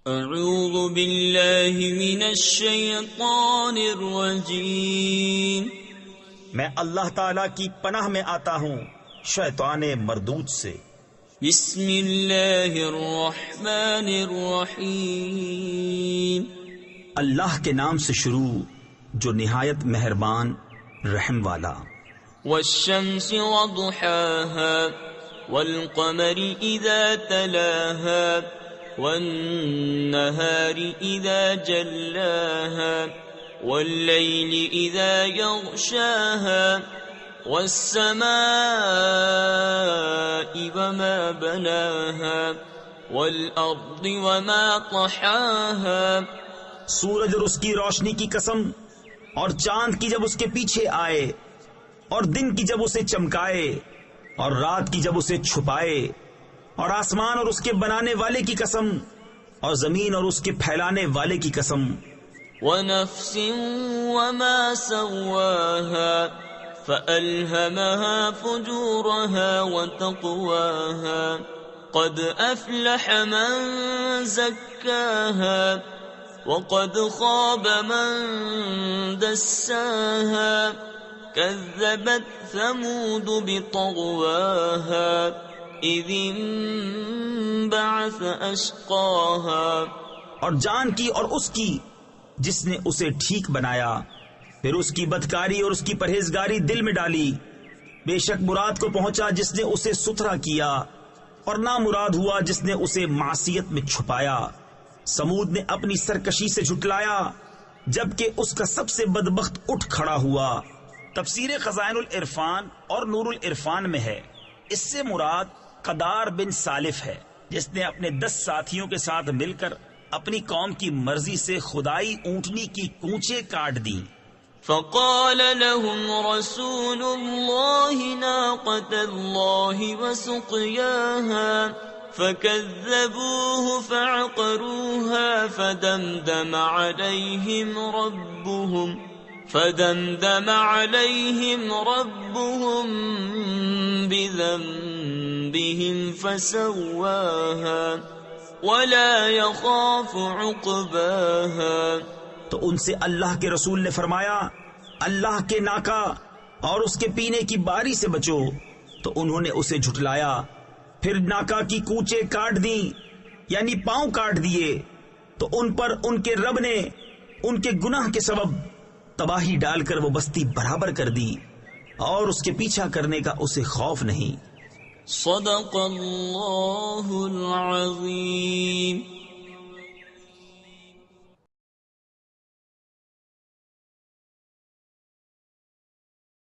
اعوذ باللہ من الشیطان الرجیم، میں اللہ تعالی کی پناہ میں آتا ہوں شیطان مردود سے۔ بسم اللہ الرحمن الرحیم، اللہ کے نام سے شروع جو نہایت مہربان رحم والا۔ والشمس وضحاها والقمر اذا تلاها والنهار اذا جلاها والليل اذا يغشاها والسماء وما بناها والارض وما طحاها۔ سورج اور اس کی روشنی کی قسم، اور چاند کی جب اس کے پیچھے آئے، اور دن کی جب اسے چمکائے، اور رات کی جب اسے چھپائے، اور آسمان اور اس کے بنانے والے کی قسم، اور زمین اور اس کے پھیلانے والے کی قسم۔ ونفس وما سواها فألهمها فجورها وتقواها قد أفلح من زكاها وقد خاب من دساها كذبت ثمود بطغواها اذ انبعث اشقاها۔ اور جان کی اور اس کی جس نے اسے ٹھیک بنایا، پھر اس کی بدکاری اور اس کی پرہیزگاری دل میں ڈالی۔ بے شک مراد کو پہنچا جس نے اسے ستھرا کیا، اور نامراد ہوا جس نے اسے معصیت میں چھپایا۔ سمود نے اپنی سرکشی سے جھٹلایا جبکہ اس کا سب سے بدبخت اٹھ کھڑا ہوا۔ تفسیر خزائن العرفان اور نور العرفان میں ہے، اس سے مراد قدار بن سالف ہے جس نے اپنے 10 ساتھیوں کے ساتھ مل کر اپنی قوم کی مرضی سے خدائی اونٹنی کی کونچیں کاٹ دیں۔ فقال لهم رسول الله ناقة الله وسقياها فكذبوه فعقروها فدمدم عليهم ربهم بذنبهم فسواها ولا يخاف عقباها۔ تو ان سے اللہ کے رسول نے فرمایا، اللہ کے ناکا اور اس کے پینے کی باری سے بچو۔ تو انہوں نے اسے جھٹلایا، پھر ناکا کی کونچیں کاٹ دیں، یعنی پاؤں کاٹ دیے، تو ان پر ان کے رب نے ان کے گناہ کے سبب تباہی ڈال کر وہ بستی برابر کر دی، اور اس کے پیچھا کرنے کا اسے خوف نہیں۔ صدق اللہ العظیم۔